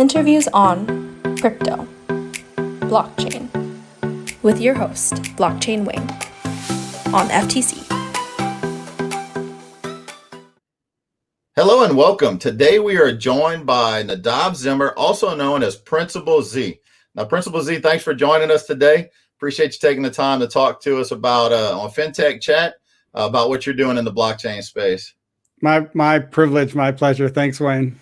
Interviews on crypto, blockchain, with your host, Blockchain Wing, on FTC. Hello and welcome. Today we are joined by Nadav Zeimer, also known as Principal Z. Now, Principal Z, thanks for joining us today. Appreciate you taking the time to talk to us about on FinTech Chat about what you're doing in the blockchain space. My privilege, my pleasure. Thanks, Wayne.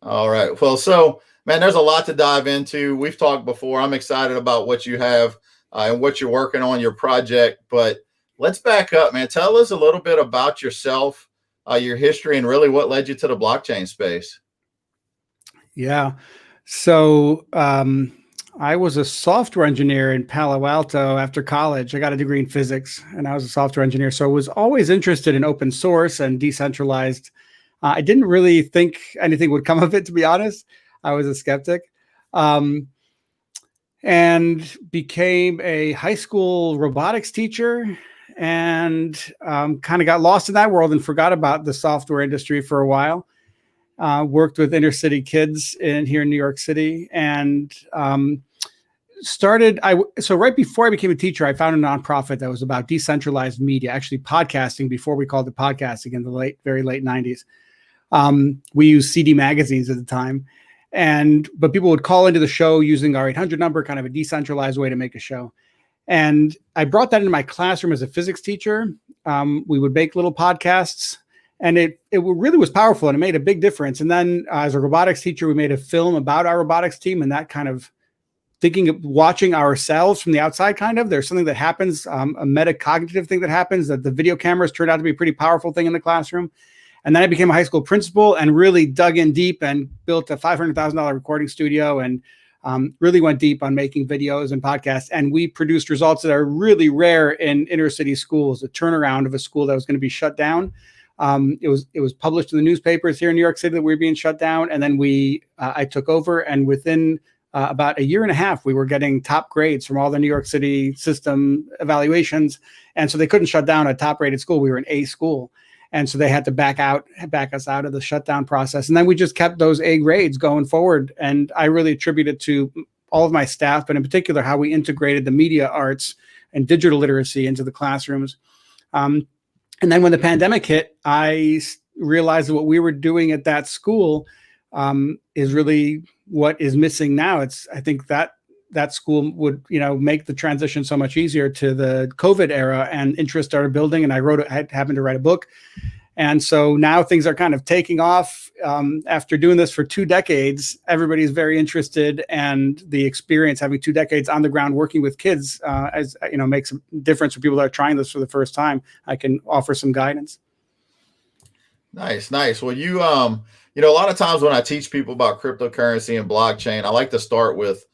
All right. Well, so, man, there's a lot to dive into. We've talked before. I'm excited about what you have and what you're working on, your project. But let's back up, man. Tell us a little bit about yourself, your history, and really what led you to the blockchain space. Yeah. So I was a software engineer in Palo Alto after college. I got a degree in physics, and I was a software engineer. So I was always interested in open source and decentralized. I didn't really think anything would come of it, to be honest. I was a skeptic. And became a high school robotics teacher and kind of got lost in that world and forgot about the software industry for a while. Worked with inner city kids here in New York City and so right before I became a teacher, I found a nonprofit that was about decentralized media, actually podcasting before we called it podcasting in the very late 90s. We used CD magazines at the time. But people would call into the show using our 800 number, kind of a decentralized way to make a show. And I brought that into my classroom as a physics teacher. We would make little podcasts, and it really was powerful, and it made a big difference. And then as a robotics teacher, we made a film about our robotics team, and that kind of watching ourselves from the outside, there's something that happens, a metacognitive thing that happens, that the video cameras turned out to be a pretty powerful thing in the classroom. And then I became a high school principal and really dug in deep and built a $500,000 recording studio and really went deep on making videos and podcasts. And we produced results that are really rare in inner city schools, a turnaround of a school that was going to be shut down. It was published in the newspapers here in New York City that we were being shut down. And then I took over, and within about a year and a half, we were getting top grades from all the New York City system evaluations. And so they couldn't shut down a top rated school. We were an A school. And so they had to back us out of the shutdown process. And then we just kept those A grades going forward. And I really attribute it to all of my staff, but in particular, how we integrated the media arts and digital literacy into the classrooms. And then when the pandemic hit, I realized that what we were doing at that school is really what is missing now. I think that school would, make the transition so much easier to the COVID era, and interest started building. And I happened to write a book. And so now things are kind of taking off. After doing this for 2 decades, everybody's very interested, and the experience having 2 decades on the ground working with kids, makes a difference for people that are trying this for the first time. I can offer some guidance. Nice. Well, you, a lot of times when I teach people about cryptocurrency and blockchain, I like to start with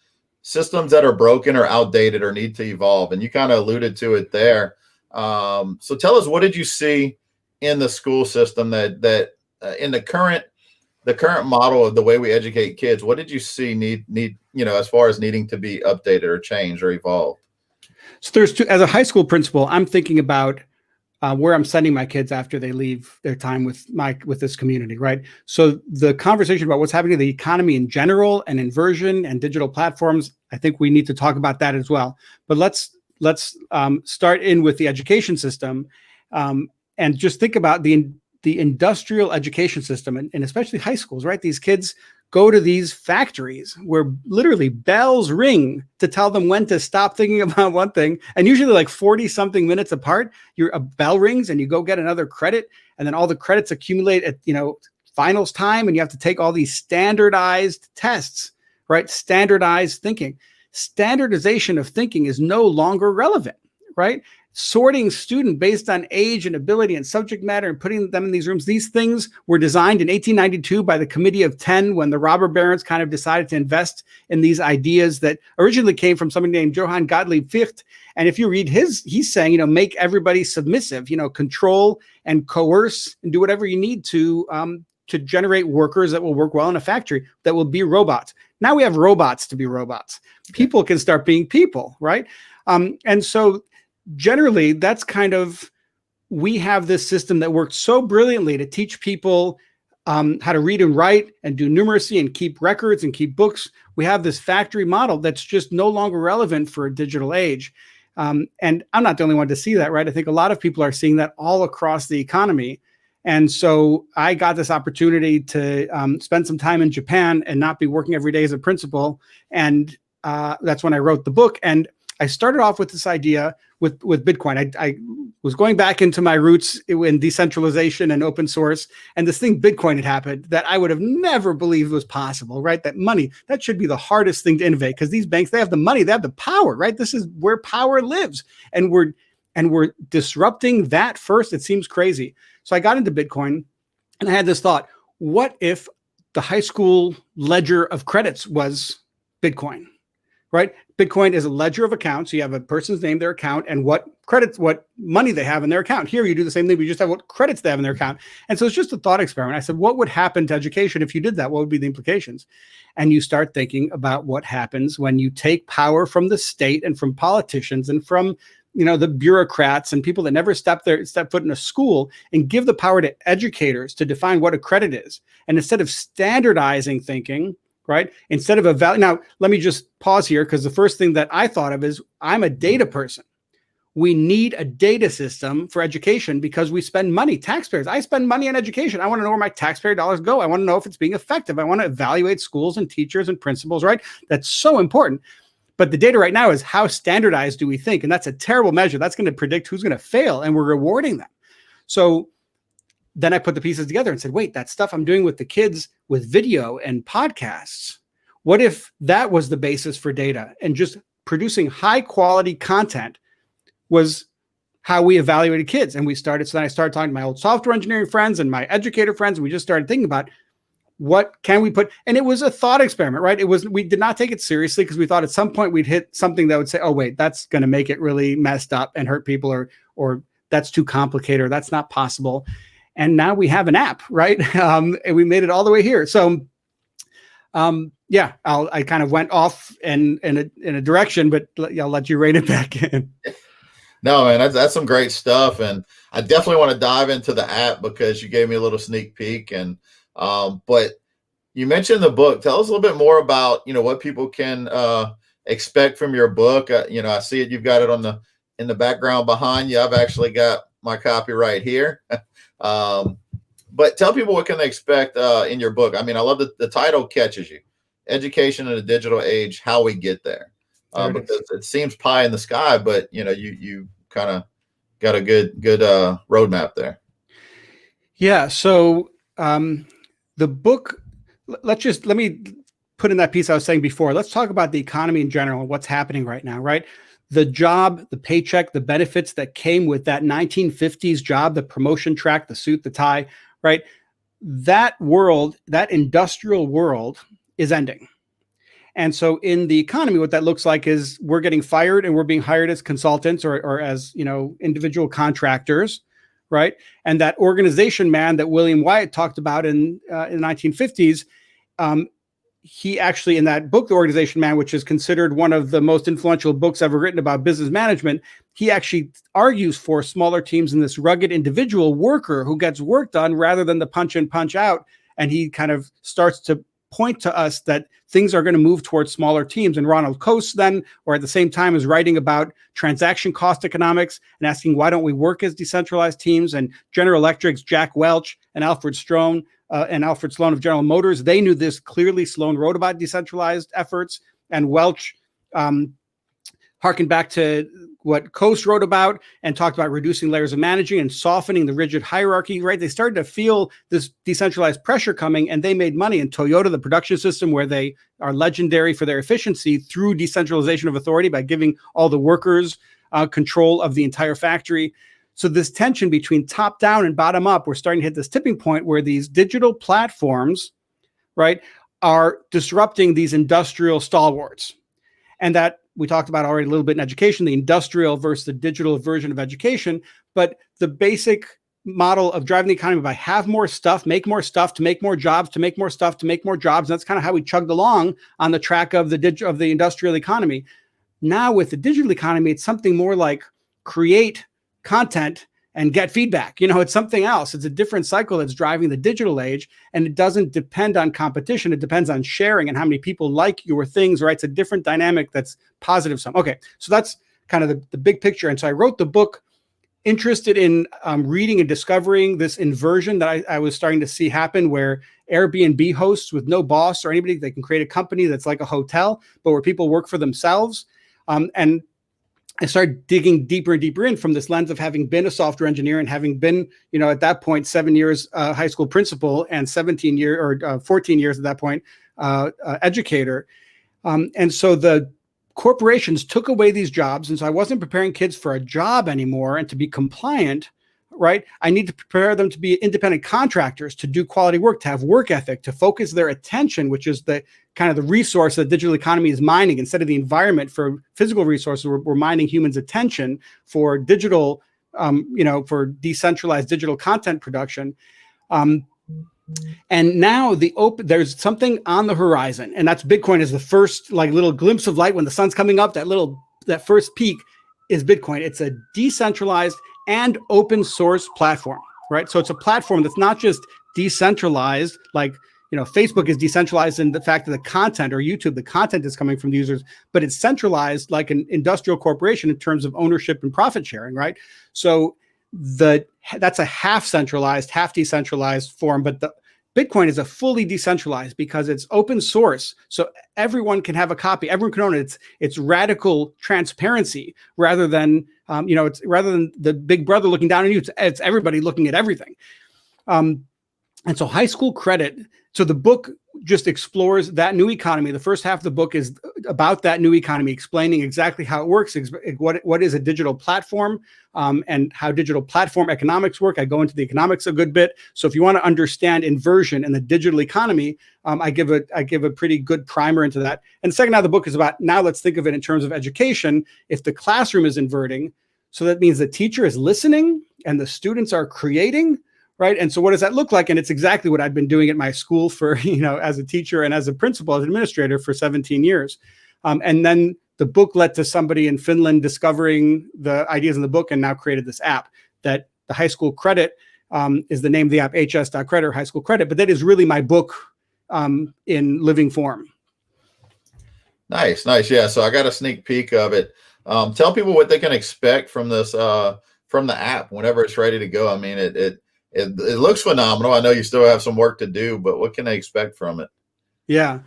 systems that are broken or outdated or need to evolve. And you kind of alluded to it there. So tell us, what did you see in the school system that in the current model of the way we educate kids, what did you see need, as far as needing to be updated or changed or evolved? So there's two. As a high school principal, I'm thinking about where I'm sending my kids after they leave their time with this community, right? So the conversation about what's happening to the economy in general and inversion and digital platforms, I think we need to talk about that as well. But let's start in with the education system, and just think about the industrial education system, and especially high schools, right? These kids go to these factories where literally bells ring to tell them when to stop thinking about one thing. And usually like 40 something minutes apart, a bell rings and you go get another credit. And then all the credits accumulate at, finals time. And you have to take all these standardized tests, right? Standardized thinking. Standardization of thinking is no longer relevant, right? Sorting student based on age and ability and subject matter and putting them in these rooms. These things were designed in 1892 by the Committee of 10 when the robber barons kind of decided to invest in these ideas that originally came from somebody named Johann Gottlieb Fichte. And if you read he's saying, make everybody submissive, control and coerce and do whatever you need to generate workers that will work well in a factory, that will be robots. Now we have robots to be robots. People can start being people, right? And so generally, that's we have this system that worked so brilliantly to teach people how to read and write and do numeracy and keep records and keep books. We have this factory model that's just no longer relevant for a digital age. And I'm not the only one to see that, right? I think a lot of people are seeing that all across the economy. And so I got this opportunity to spend some time in Japan and not be working every day as a principal. And that's when I wrote the book. And I started off with this idea with Bitcoin. I was going back into my roots in decentralization and open source. And this thing, Bitcoin, had happened that I would have never believed was possible, right? That money, that should be the hardest thing to innovate, because these banks, they have the money, they have the power, right? This is where power lives. And we're disrupting that first. It seems crazy. So I got into Bitcoin and I had this thought: what if the high school ledger of credits was Bitcoin, right? Bitcoin is a ledger of accounts. You have a person's name, their account, and what credits, what money they have in their account. Here you do the same thing, but you just have what credits they have in their account. And so it's just a thought experiment. I said, what would happen to education if you did that? What would be the implications? And you start thinking about what happens when you take power from the state and from politicians and from the bureaucrats and people that never step foot in a school, and give the power to educators to define what a credit is. And instead of standardizing thinking, right? Instead of now, let me just pause here, because the first thing that I thought of is I'm a data person. We need a data system for education because we spend money, taxpayers. I spend money on education. I want to know where my taxpayer dollars go. I want to know if it's being effective. I want to evaluate schools and teachers and principals, right? That's so important. But the data right now is how standardized do we think? And that's a terrible measure. That's going to predict who's going to fail, and we're rewarding them. So then I put the pieces together and said, wait, that stuff I'm doing with the kids with video and podcasts, what if that was the basis for data, and just producing high quality content was how we evaluated kids? And so then I started talking to my old software engineering friends and my educator friends, and we just started thinking about what can we put, and it was a thought experiment, right? We did not take it seriously because we thought at some point we'd hit something that would say, oh wait, that's going to make it really messed up and hurt people, or that's too complicated, or that's not possible. And now we have an app, right? And we made it all the way here. So, I kind of went off in a direction, but I'll let you rein it back in. No, man, that's some great stuff, and I definitely want to dive into the app because you gave me a little sneak peek. And but you mentioned the book. Tell us a little bit more about what people can expect from your book. I see it. You've got it in the background behind you. I've actually got my copy right here. But tell people what can they expect in your book. I mean, I love that the title catches you: Education in a Digital Age, How We Get There. Because it seems pie in the sky, but you kind of got a good roadmap there. Yeah. So the book, let me put in that piece I was saying before. Let's talk about the economy in general and what's happening right now, right? The job, the paycheck, the benefits that came with that 1950s job, the promotion track, the suit, the tie, right? That world, that industrial world is ending. And so in the economy, what that looks like is we're getting fired and we're being hired as consultants or as, individual contractors, right? And that organization man that William Wyatt talked about in the 1950s, he actually, in that book, The Organization Man, which is considered one of the most influential books ever written about business management, he actually argues for smaller teams and this rugged individual worker who gets work done rather than the punch in, punch out. And he kind of starts to point to us that things are going to move towards smaller teams. And Ronald Coase then, or at the same time, is writing about transaction cost economics and asking, why don't we work as decentralized teams? And General Electric's Jack Welch and Alfred Sloan of General Motors, they knew this clearly. Sloan wrote about decentralized efforts, and Welch harkened back to what Coase wrote about and talked about reducing layers of managing and softening the rigid hierarchy, right? They started to feel this decentralized pressure coming, and they made money. And Toyota, the production system, where they are legendary for their efficiency through decentralization of authority by giving all the workers control of the entire factory. So this tension between top down and bottom up, we're starting to hit this tipping point where these digital platforms, right, are disrupting these industrial stalwarts. And that we talked about already a little bit in education, the industrial versus the digital version of education. But the basic model of driving the economy by have more stuff, make more stuff, to make more jobs, to make more stuff, to make more jobs. And that's kind of how we chugged along on the track of the industrial economy. Now with the digital economy, it's something more like create content and get feedback. It's something else. It's a different cycle that's driving the digital age, and it doesn't depend on competition. It depends on sharing and how many people like your things, right? It's a different dynamic that's positive sum. Okay, so that's kind of the big picture. And so I wrote the book interested in reading and discovering this inversion that I was starting to see happen, where Airbnb hosts with no boss or anybody, they can create a company that's like a hotel, but where people work for themselves. And I started digging deeper and deeper in from this lens of having been a software engineer and having been, at that point, 7 years high school principal and 14 years at that point educator. And so the corporations took away these jobs. And so I wasn't preparing kids for a job anymore and to be compliant, right? I need to prepare them to be independent contractors, to do quality work, to have work ethic, to focus their attention, which is the kind of the resource that the digital economy is mining. Instead of the environment for physical resources, we're mining humans' attention for digital, for decentralized digital content production. And now there's something on the horizon, and that's Bitcoin is the first little glimpse of light when the sun's coming up. That first peak is Bitcoin. It's a decentralized and open source platform, right? So it's a platform that's not just decentralized, Facebook is decentralized in the fact that the content, or YouTube, the content is coming from the users, but it's centralized like an industrial corporation in terms of ownership and profit sharing, right? So that's a half centralized, half decentralized form, but the Bitcoin is a fully decentralized because it's open source. So everyone can have a copy, everyone can own it. It's radical transparency rather than, rather than the big brother looking down on you, it's everybody looking at everything. And so high school credit. So the book just explores that new economy. The first half of the book is about that new economy, explaining exactly how it works, what is a digital platform, and how digital platform economics work. I go into the economics a good bit. So if you want to understand inversion in the digital economy, I give a pretty good primer into that. And the second half of the book is about, now let's think of it in terms of education. If the classroom is inverting, so that means the teacher is listening and the students are creating. Right. And so what does that look like? And it's exactly what I've been doing at my school for, as a teacher and as a principal, as an administrator for 17 years. And then the book led to somebody in Finland discovering the ideas in the book and now created this app that the high school credit is the name of the app, hs.credit or high school credit. But that is really my book in living form. Nice. Yeah. So I got a sneak peek of it. Tell people what they can expect from this, from the app whenever it's ready to go. I mean, it looks phenomenal. I know you still have some work to do, but what can they expect from it? Yeah.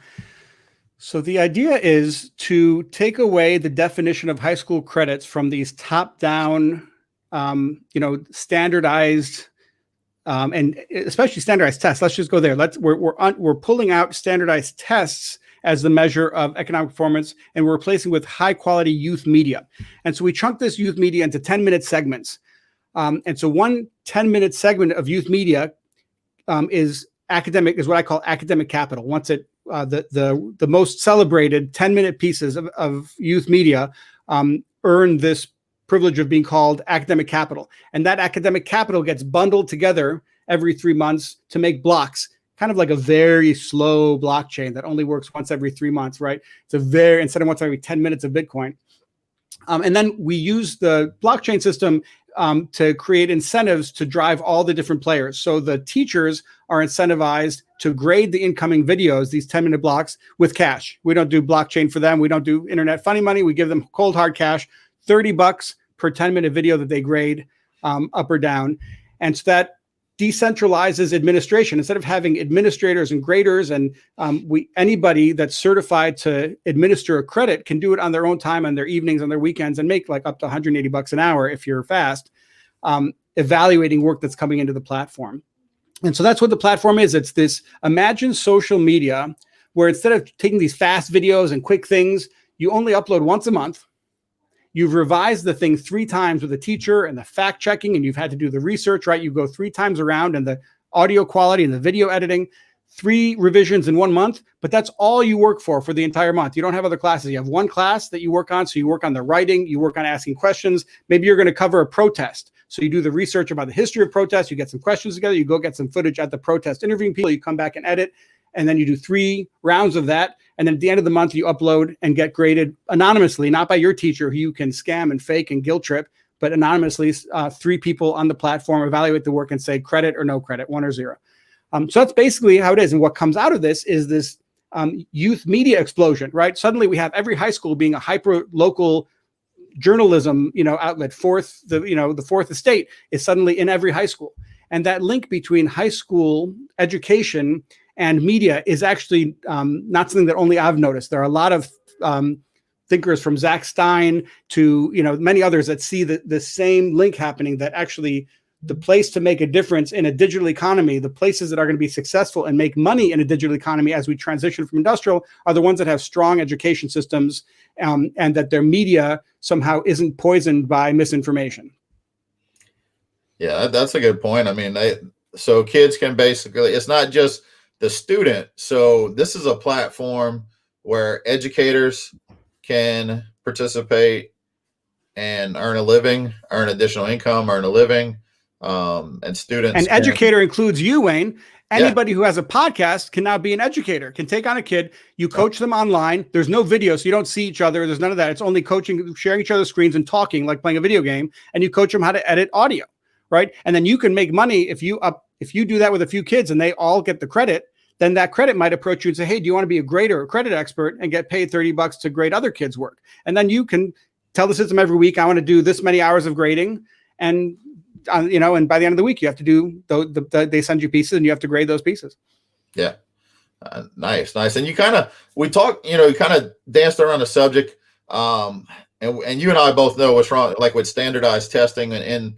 So the idea is to take away the definition of high school credits from these top-down, standardized, and especially standardized tests. Let's just go there. We're pulling out standardized tests as the measure of economic performance, and we're replacing with high-quality youth media. And so we chunk this youth media into 10-minute segments. And so one 10-minute segment of youth media is what I call academic capital. Once the most celebrated 10-minute pieces of youth media earn this privilege of being called academic capital. And that academic capital gets bundled together every 3 months to make blocks, kind of like a very slow blockchain that only works once every 3 months, right? Instead of once every 10 minutes of Bitcoin. And then we use the blockchain system to create incentives to drive all the different players. So the teachers are incentivized to grade the incoming videos, these 10-minute blocks, with cash. We don't do blockchain for them. We don't do internet funny money. We give them cold hard cash, $30 per 10-minute video that they grade up or down. And so that decentralizes administration. Instead of having administrators and graders and anybody that's certified to administer a credit can do it on their own time, on their evenings, on their weekends, and make up to $180 an hour if you're fast, evaluating work that's coming into the platform. And so that's what the platform is. It's this imagine social media where instead of taking these fast videos and quick things, you only upload once a month. You've revised the thing 3 times with a teacher and the fact checking, and you've had to do the research, right? You go 3 times around, and the audio quality and the video editing, 3 revisions in 1 month, but that's all you work for the entire month. You don't have other classes. You have one class that you work on. So you work on the writing, you work on asking questions. Maybe you're going to cover a protest. So you do the research about the history of protests. You get some questions together. You go get some footage at the protest, interviewing people. You come back and edit. And then you do 3 rounds of that. And then at the end of the month, you upload and get graded anonymously, not by your teacher who you can scam and fake and guilt trip, but anonymously, 3 people on the platform evaluate the work and say credit or no credit, 1 or 0. So that's basically how it is. And what comes out of this is this youth media explosion, right? Suddenly we have every high school being a hyper local journalism, outlet. The fourth estate is suddenly in every high school. And that link between high school education and media is actually not something that only I've noticed. There are a lot of thinkers from Zach Stein to, many others that see the same link happening, that actually the place to make a difference in a digital economy, the places that are going to be successful and make money in a digital economy as we transition from industrial, are the ones that have strong education systems, and that their media somehow isn't poisoned by misinformation. Yeah, that's a good point. I mean, so kids can basically, it's not just the student. So this is a platform where educators can participate and earn a living, earn additional income, earn a living. And students. And educator includes you, Wayne. Anybody who has a podcast can now be an educator, can take on a kid. You coach them online. There's no video, so you don't see each other. There's none of that. It's only coaching, sharing each other's screens and talking like playing a video game. And you coach them how to edit audio, right? And then you can make money if you do that with a few kids and they all get the credit. Then that credit might approach you and say, hey, do you want to be a grader or credit expert and get paid $30 to grade other kids' work? And then you can tell the system every week, I want to do this many hours of grading. And and by the end of the week, you have to do they send you pieces and you have to grade those pieces. Yeah. Nice. And we talked, kind of danced around the subject. And you and I both know what's wrong, like with standardized testing. And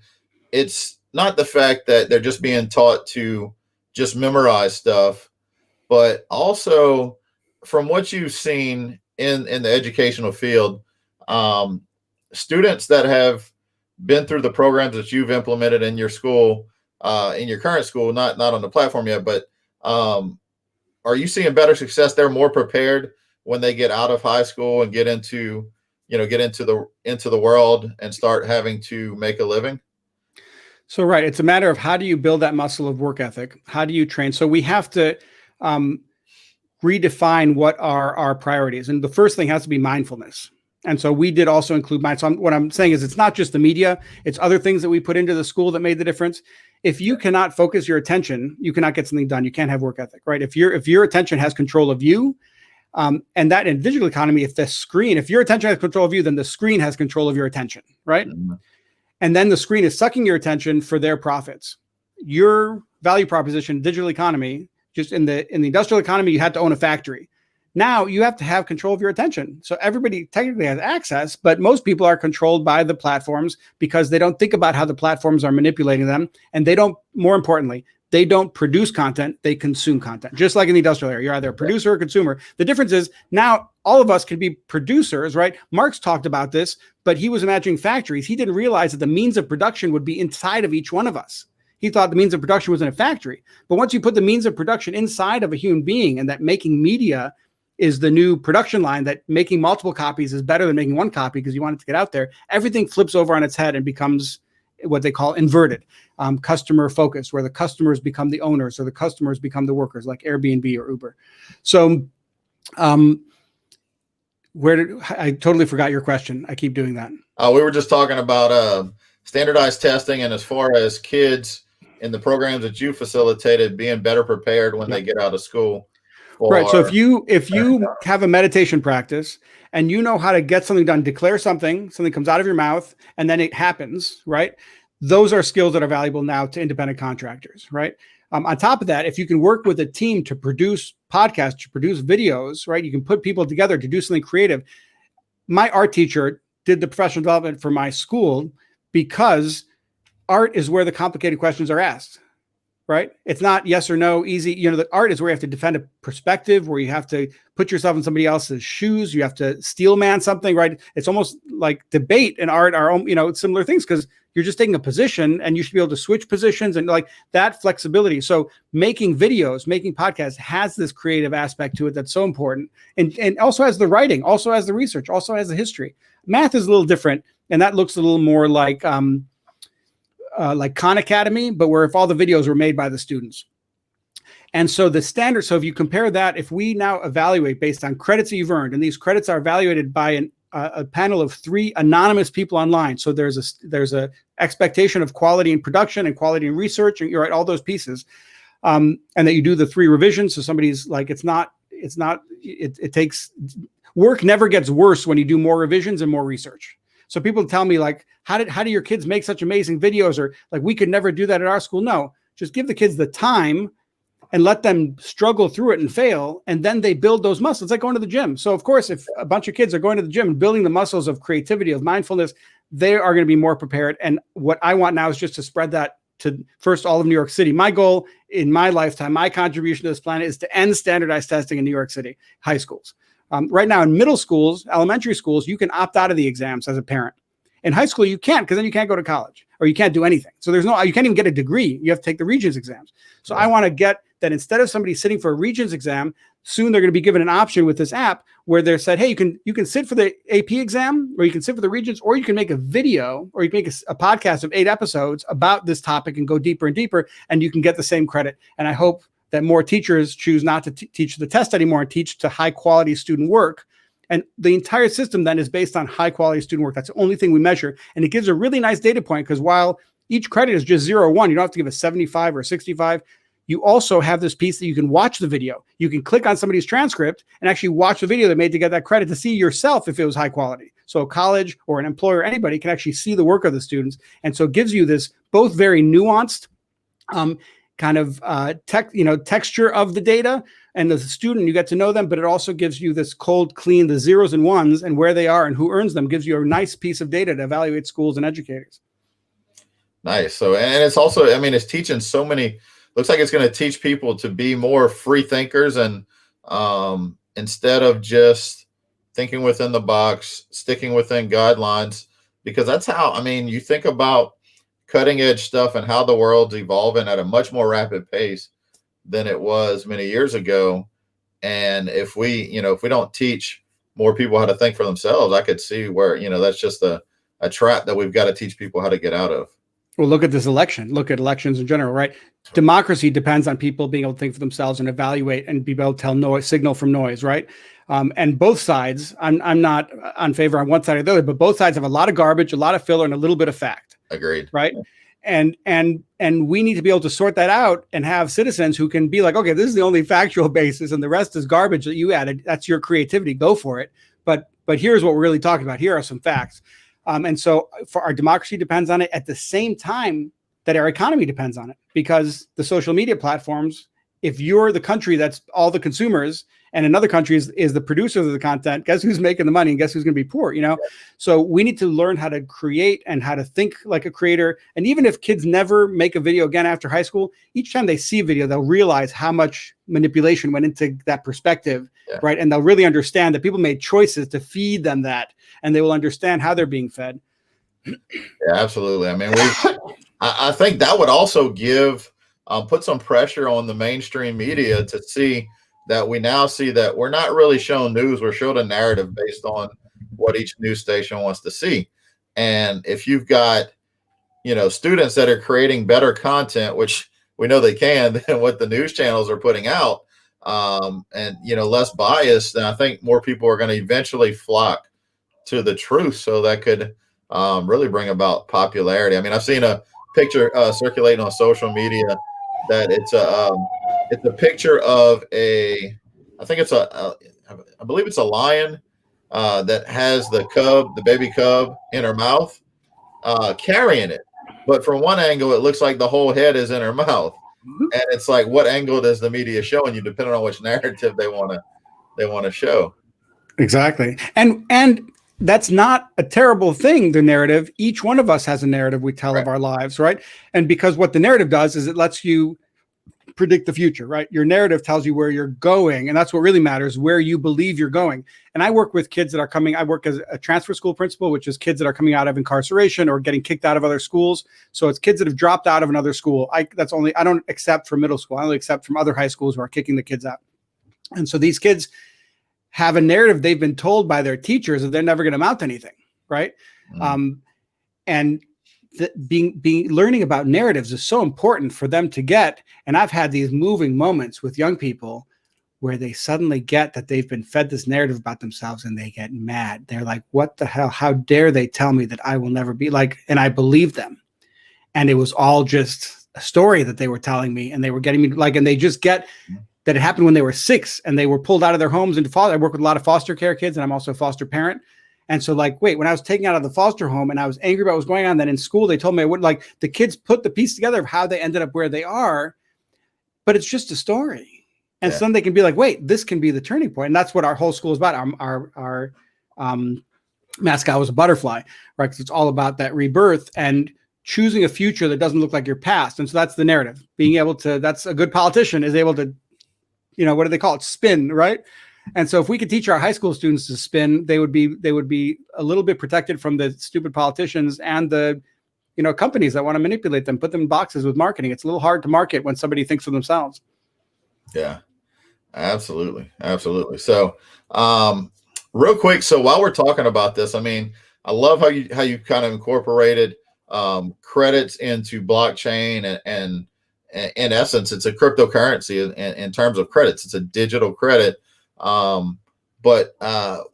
it's not the fact that they're just being taught to just memorize stuff, but also from what you've seen in the educational field, students that have been through the programs that you've implemented in your school, in your current school, not on the platform yet, but are you seeing better success? They're more prepared when they get out of high school and get into the world and start having to make a living? So, right. It's a matter of how do you build that muscle of work ethic? How do you train? So we have to redefine what are our priorities. And the first thing has to be mindfulness. And so we did also include mine. So what I'm saying is it's not just the media, it's other things that we put into the school that made the difference. If you cannot focus your attention, you cannot get something done. You can't have work ethic, right? If your attention has control of you, and that in digital economy, if your attention has control of you, then the screen has control of your attention, right? Mm-hmm. And then the screen is sucking your attention for their profits. Your value proposition, digital economy, just in the industrial economy, you had to own a factory. Now you have to have control of your attention. So everybody technically has access, but most people are controlled by the platforms because they don't think about how the platforms are manipulating them. And more importantly, they don't produce content, they consume content. Just like in the industrial area, you're either a producer or a consumer. The difference is now all of us can be producers, right? Marx talked about this, but he was imagining factories. He didn't realize that the means of production would be inside of each one of us. He thought the means of production was in a factory. But once you put the means of production inside of a human being, and that making media is the new production line, that making multiple copies is better than making one copy because you want it to get out there, everything flips over on its head and becomes what they call inverted, customer focused, where the customers become the owners or the customers become the workers, like Airbnb or Uber. So I totally forgot your question. I keep doing that. We were just talking about standardized testing, and as far as kids in the programs that you facilitated being better prepared when they get out of school. Right. So if you have a meditation practice and you know how to get something done, declare something comes out of your mouth and then it happens, right? Those are skills that are valuable now to independent contractors, right? On top of that, if you can work with a team to produce podcasts, to produce videos, right? You can put people together to do something creative. My art teacher did the professional development for my school because art is where the complicated questions are asked. Right? It's not yes or no, easy. The art is where you have to defend a perspective, where you have to put yourself in somebody else's shoes. You have to steel man something, right? It's almost like debate and art are, similar things because you're just taking a position and you should be able to switch positions and like that flexibility. So making videos, making podcasts has this creative aspect to it that's so important. And also has the writing, also has the research, also has the history. Math is a little different. And that looks a little more like Khan Academy, but where if all the videos were made by the students. And so the standard, so if you compare that, if we now evaluate based on credits that you've earned, and these credits are evaluated by a panel of 3 anonymous people online. So there's a expectation of quality in production and quality in research, and you're right, all those pieces. And that you do the 3 revisions. So somebody's like, it takes work never gets worse when you do more revisions and more research. So people tell me like, how do your kids make such amazing videos? Or like, we could never do that at our school. No, just give the kids the time and let them struggle through it and fail. And then they build those muscles. It's like going to the gym. So of course, if a bunch of kids are going to the gym and building the muscles of creativity, of mindfulness, they are going to be more prepared. And what I want now is just to spread that to first all of New York City. My goal in my lifetime, my contribution to this planet is to end standardized testing in New York City, high schools. Right now in middle schools, elementary schools, you can opt out of the exams as a parent. In high school, you can't, because then you can't go to college or you can't do anything. So you can't even get a degree. You have to take the Regents exams. So I want to get that instead of somebody sitting for a Regents exam, soon they're going to be given an option with this app where they're said, hey, you can sit for the AP exam, or you can sit for the Regents, or you can make a video, or you can make a podcast of 8 episodes about this topic and go deeper and deeper, and you can get the same credit. And I hope that more teachers choose not to teach the test anymore and teach to high quality student work. And the entire system then is based on high quality student work. That's the only thing we measure. And it gives a really nice data point, because while each credit is just 0 or 1, you don't have to give a 75 or 65. You also have this piece that you can watch the video. You can click on somebody's transcript and actually watch the video they made to get that credit, to see yourself if it was high quality. So a college or an employer, anybody can actually see the work of the students. And so it gives you this both very nuanced kind of texture of the data, and the student, you get to know them, but it also gives you this cold, clean, the zeros and ones and where they are and who earns them, gives you a nice piece of data to evaluate schools and educators. Nice. So, and it's also, I mean, it's teaching so many, looks like it's going to teach people to be more free thinkers, and instead of just thinking within the box, sticking within guidelines, because that's how, I mean, you think about cutting edge stuff and how the world's evolving at a much more rapid pace than it was many years ago. And if we don't teach more people how to think for themselves, I could see where, that's just a trap that we've got to teach people how to get out of. Well, look at this election. Look at elections in general, right? Democracy depends on people being able to think for themselves and evaluate and be able to tell signal from noise, right? And both sides, I'm not on favor on one side or the other, but both sides have a lot of garbage, a lot of filler, and a little bit of fact. Agreed. Right. And we need to be able to sort that out and have citizens who can be like, okay, this is the only factual basis and the rest is garbage that you added. That's your creativity. Go for it. But here's what we're really talking about. Here are some facts. And so for our democracy depends on it at the same time that our economy depends on it, because the social media platforms, if you're the country that's all the consumers and another country is the producers of the content, guess who's making the money and guess who's going to be poor, So we need to learn how to create and how to think like a creator. And even if kids never make a video again after high school, each time they see a video, they'll realize how much manipulation went into that perspective, right? And they'll really understand that people made choices to feed them that, and they will understand how they're being fed. Yeah, absolutely. I mean, I think that would also put some pressure on the mainstream media to see that we now see that we're not really shown news. We're shown a narrative based on what each news station wants to see. And if you've got, students that are creating better content, which we know they can, than what the news channels are putting out, and, less biased, then I think more people are going to eventually flock to the truth. So that could really bring about popularity. I mean, I've seen a picture circulating on social media that it's a picture of I believe it's a lion that has the baby cub in her mouth, carrying it. But from one angle, it looks like the whole head is in her mouth. And it's like, what angle does the media showing you, depending on which narrative they want to show? Exactly. And that's not a terrible thing, the narrative. Each one of us has a narrative we tell of our lives, right? And because what the narrative does is it lets you predict the future, right? Your narrative tells you where you're going, and that's what really matters, where you believe you're going. And I work with kids that are I work as a transfer school principal, which is kids that are coming out of incarceration or getting kicked out of other schools. So it's kids that have dropped out of another school. I don't accept from middle school. I only accept from other high schools who are kicking the kids out. And so these kids have a narrative they've been told by their teachers that they're never going to amount to anything, right? And learning about narratives is so important for them to get. And I've had these moving moments with young people where they suddenly get that they've been fed this narrative about themselves and they get mad. They're like, what the hell? How dare they tell me that I will never be like, and I believe them. And it was all just a story that they were telling me, and they were getting me like, and they just get that it happened when they were 6 and they were pulled out of their homes into foster. I work with a lot of foster care kids, and I'm also a foster parent. And so like, wait, when I was taken out of the foster home and I was angry about what was going on, then in school, they told me I wouldn't, like, the kids put the piece together of how they ended up where they are, but it's just a story. And so then they can be like, wait, this can be the turning point. And that's what our whole school is about. Our mascot was a butterfly, right? Because it's all about that rebirth and choosing a future that doesn't look like your past. And so that's the narrative. Being able to, that's a good politician is able to, what do they call it? Spin, right? And so if we could teach our high school students to spin, they would be a little bit protected from the stupid politicians and the, companies that want to manipulate them, put them in boxes with marketing. It's a little hard to market when somebody thinks of themselves. Yeah, absolutely. Absolutely. So, real quick. So while we're talking about this, I mean, I love how you kind of incorporated credits into blockchain, and in essence, it's a cryptocurrency in terms of credits. It's a digital credit. But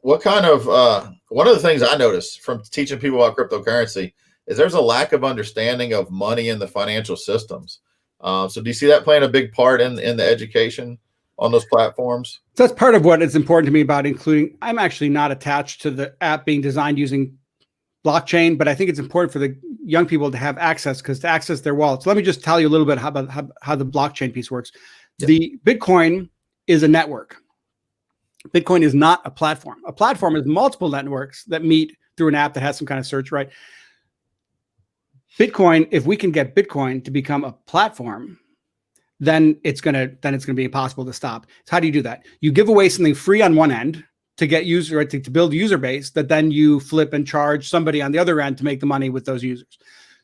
what kind of one of the things I noticed from teaching people about cryptocurrency is there's a lack of understanding of money in the financial systems. So do you see that playing a big part in the education on those platforms? So that's part of what is important to me about including. I'm actually not attached to the app being designed using blockchain, but I think it's important for the young people to have access, because to access their wallets. So let me just tell you a little bit how the blockchain piece works. Yeah. The Bitcoin is a network. Bitcoin is not a platform. A platform is multiple networks that meet through an app that has some kind of search, right? Bitcoin, if we can get Bitcoin to become a platform, then it's gonna be impossible to stop. So how do you do that? You give away something free on one end to get user, right, to build a user base that then you flip and charge somebody on the other end to make the money with those users.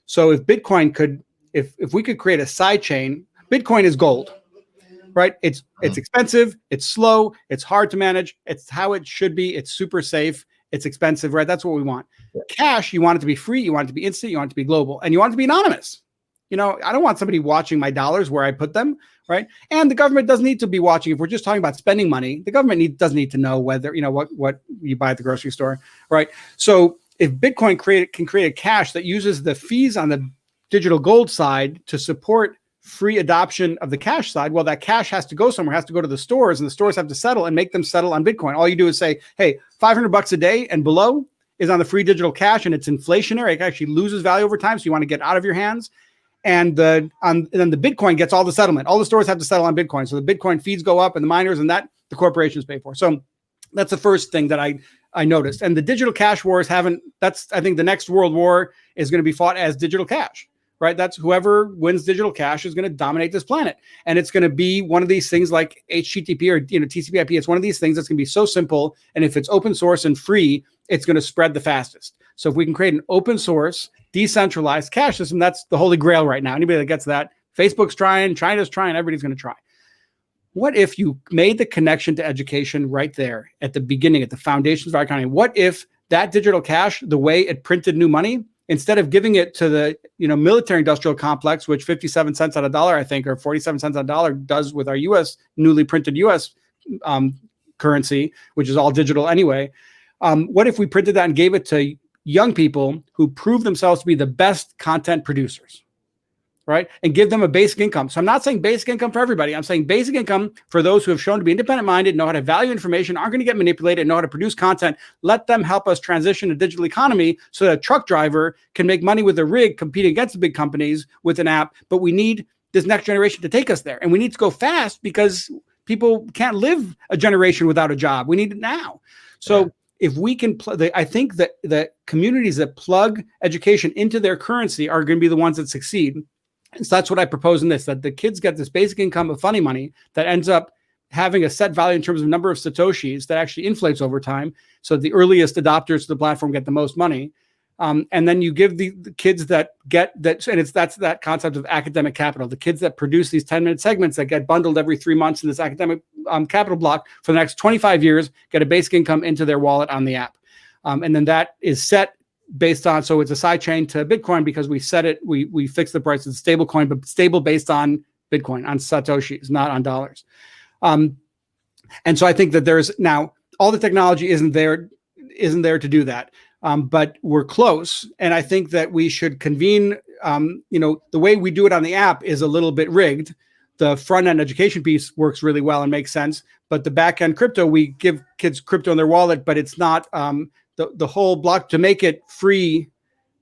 So if Bitcoin could, if we could create a side chain, Bitcoin is gold, right? It's expensive, it's slow, it's hard to manage, it's how it should be, it's super safe, it's expensive, right? That's what we want. Cash, you want it to be free, you want it to be instant, you want it to be global, and you want it to be anonymous. I don't want somebody watching my dollars where I put them, right? And the government doesn't need to be watching. If we're just talking about spending money, the government doesn't need to know whether, what you buy at the grocery store, right? So if Bitcoin can create a cash that uses the fees on the digital gold side to support free adoption of the cash side, well, that cash has to go somewhere, has to go to the stores, and the stores have to settle and make them settle on Bitcoin. All you do is say, hey, $500 a day and below is on the free digital cash, and it's inflationary. It actually loses value over time, so you want to get out of your hands. And then the Bitcoin gets all the settlement. All the stores have to settle on Bitcoin. So the Bitcoin fees go up and the miners and that the corporations pay for. So that's the first thing that I noticed. And the digital cash wars I think the next world war is going to be fought as digital cash, right? That's whoever wins digital cash is going to dominate this planet. And it's going to be one of these things like HTTP or TCP/IP. It's one of these things that's going to be so simple. And if it's open source and free, it's going to spread the fastest. So if we can create an open source, decentralized cash system, that's the holy grail right now. Anybody that gets that, Facebook's trying, China's trying, everybody's going to try. What if you made the connection to education right there at the beginning, at the foundations of our economy? What if that digital cash, the way it printed new money, instead of giving it to the military industrial complex, which 57 cents on a dollar, I think, or 47 cents on a dollar does with our newly printed US currency, which is all digital anyway. What if we printed that and gave it to young people who prove themselves to be the best content producers, right? And give them a basic income. So I'm not saying basic income for everybody. I'm saying basic income for those who have shown to be independent-minded, know how to value information, aren't going to get manipulated, know how to produce content. Let them help us transition to digital economy so that a truck driver can make money with a rig competing against the big companies with an app. But we need this next generation to take us there. And we need to go fast because people can't live a generation without a job. We need it now. So if we can, I think that the communities that plug education into their currency are going to be the ones that succeed. And so that's what I propose in this, that the kids get this basic income of funny money that ends up having a set value in terms of number of Satoshis that actually inflates over time. So the earliest adopters to the platform get the most money. And then you give the kids that get that, and that's that concept of academic capital. The kids that produce these 10-minute segments that get bundled every 3 months in this academic capital block for the next 25 years, get a basic income into their wallet on the app. And then that is set based on, so it's a side chain to Bitcoin because we set it, we fix the price of the stable coin, but stable based on Bitcoin, on Satoshis, not on dollars. And so I think that there's now all the technology isn't there to do that. But we're close. And I think that we should convene, the way we do it on the app is a little bit rigged. The front end education piece works really well and makes sense. But the back end crypto, we give kids crypto in their wallet, but it's not the whole block to make it free,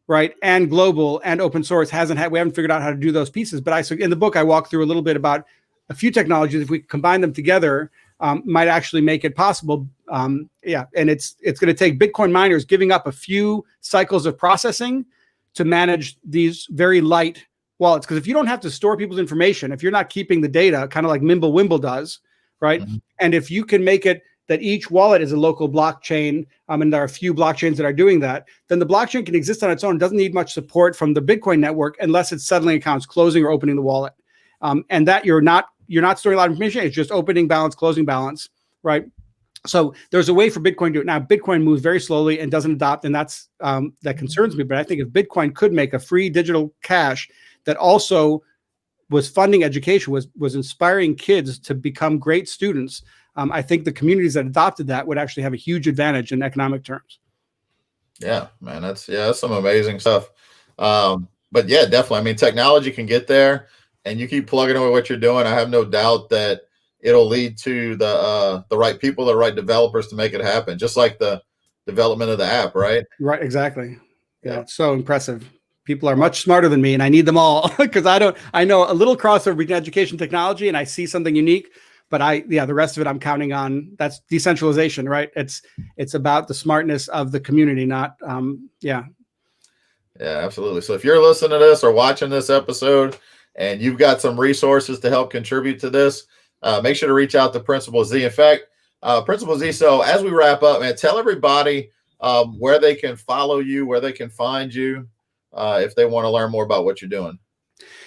right? And global and open source we haven't figured out how to do those pieces. But in the book, I walk through a little bit about a few technologies. If we combine them together, might actually make it possible. And it's going to take Bitcoin miners giving up a few cycles of processing to manage these very light wallets. Because if you don't have to store people's information, if you're not keeping the data, kind of like Mimblewimble does, right? Mm-hmm. And if you can make it that each wallet is a local blockchain, and there are a few blockchains that are doing that, then the blockchain can exist on its own. It doesn't need much support from the Bitcoin network unless it's settling accounts, closing or opening the wallet. And that you're not storing a lot of information. It's just opening balance, closing balance, right? So there's a way for Bitcoin to do it. Now, Bitcoin moves very slowly and doesn't adopt, and that concerns me. But I think if Bitcoin could make a free digital cash that also was funding education, was inspiring kids to become great students, I think the communities that adopted that would actually have a huge advantage in economic terms. Yeah, man, that's some amazing stuff. But yeah, definitely. I mean, technology can get there, and you keep plugging away what you're doing. I have no doubt that it'll lead to the right people, the right developers to make it happen. Just like the development of the app, right? Right, exactly. Yeah, it's so impressive. People are much smarter than me, and I need them all because I know a little crossover between education technology, and I see something unique. But the rest of it I'm counting on. That's decentralization, right? It's about the smartness of the community, not Yeah, absolutely. So if you're listening to this or watching this episode and you've got some resources to help contribute to this, make sure to reach out to Principal Z. In fact, Principal Z, so as we wrap up, man, tell everybody where they can follow you, where they can find you, if they want to learn more about what you're doing.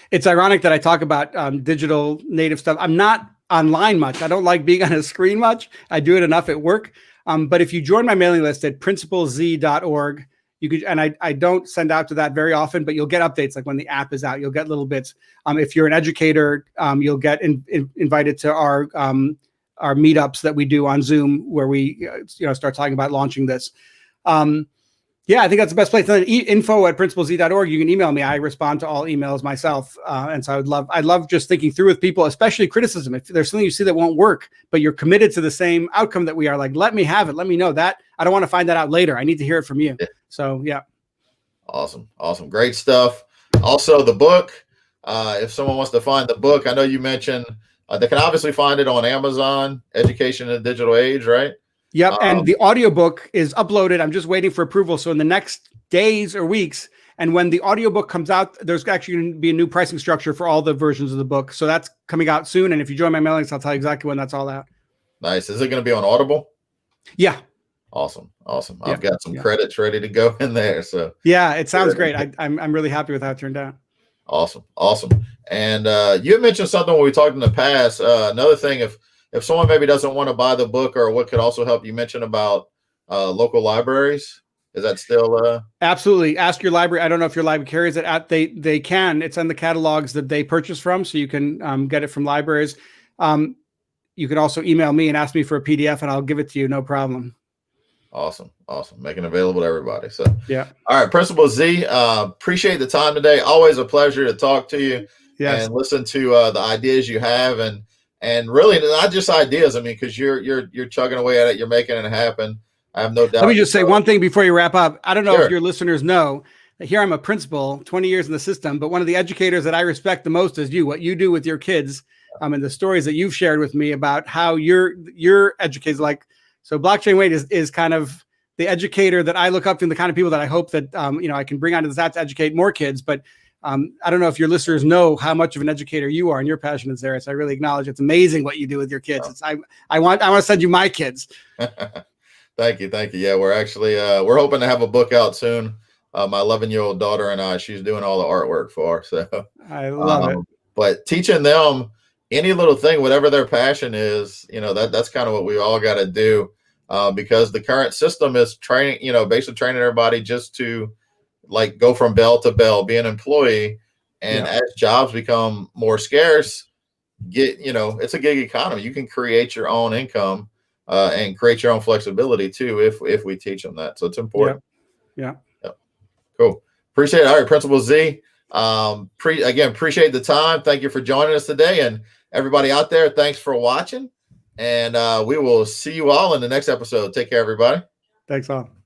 It's ironic that I talk about digital native stuff. I'm not online much. I don't like being on a screen much. I do it enough at work. But if you join my mailing list at principalz.org, you could, and I don't send out to that very often, but you'll get updates like when the app is out. You'll get little bits. If you're an educator, you'll get invited to our meetups that we do on Zoom, where we start talking about launching this. I think that's the best place. Then info@principalz.org. You can email me. I respond to all emails myself, and so I love just thinking through with people, especially criticism. If there's something you see that won't work, but you're committed to the same outcome that we are, like, let me have it. Let me know that. I don't want to find that out later. I need to hear it from you. So yeah. Awesome. Great stuff. Also, the book. If someone wants to find the book, I know you mentioned they can obviously find it on Amazon. Education in the Digital Age, right? Yep. And the audiobook is uploaded. I'm just waiting for approval. So in the next days or weeks, and when the audiobook comes out, there's actually going to be a new pricing structure for all the versions of the book. So that's coming out soon. And if you join my mailing list, I'll tell you exactly when that's all out. Nice. Is it going to be on Audible? Yeah. Awesome. I've got some credits ready to go in there. So yeah, it sounds great. I'm really happy with how it turned out. Awesome. And you had mentioned something when we talked in the past. Another thing, if someone maybe doesn't want to buy the book, or what could also help, you mentioned about local libraries. Is that still Absolutely. Ask your library. I don't know if your library carries it. They can. It's on the catalogs that they purchase from, so you can get it from libraries. You can also email me and ask me for a PDF, and I'll give it to you, no problem. Awesome. Making it available to everybody. So yeah. All right, Principal Z. Appreciate the time today. Always a pleasure to talk to you. Yes. And listen to the ideas you have, and really not just ideas. I mean, because you're chugging away at it, you're making it happen. I have no doubt. Let me just say one thing before you wrap up. I don't know Sure. if your listeners know that here I'm a principal, 20 years in the system, but one of the educators that I respect the most is you. What you do with your kids, and the stories that you've shared with me about how your educators like. So Blockchain Wayne is kind of the educator that I look up to, and the kind of people that I hope that I can bring onto this app to educate more kids. But I don't know if your listeners know how much of an educator you are, and your passion is there. So I really acknowledge it's amazing what you do with your kids. Oh. I want to send you my kids. Thank you. Yeah, we're actually we're hoping to have a book out soon. My 11-year-old daughter and I, she's doing all the artwork for. So I love it. But teaching them any little thing, whatever their passion is, that's kind of what we all got to do, because the current system is training, basically training everybody just to like go from bell to bell, be an employee. And as jobs become more scarce, it's a gig economy. You can create your own income and create your own flexibility too if we teach them that. So it's important. Yeah. Cool. Appreciate it. All right, Principal Z. Again, appreciate the time. Thank you for joining us today. And everybody out there, thanks for watching. And we will see you all in the next episode. Take care, everybody. Thanks all.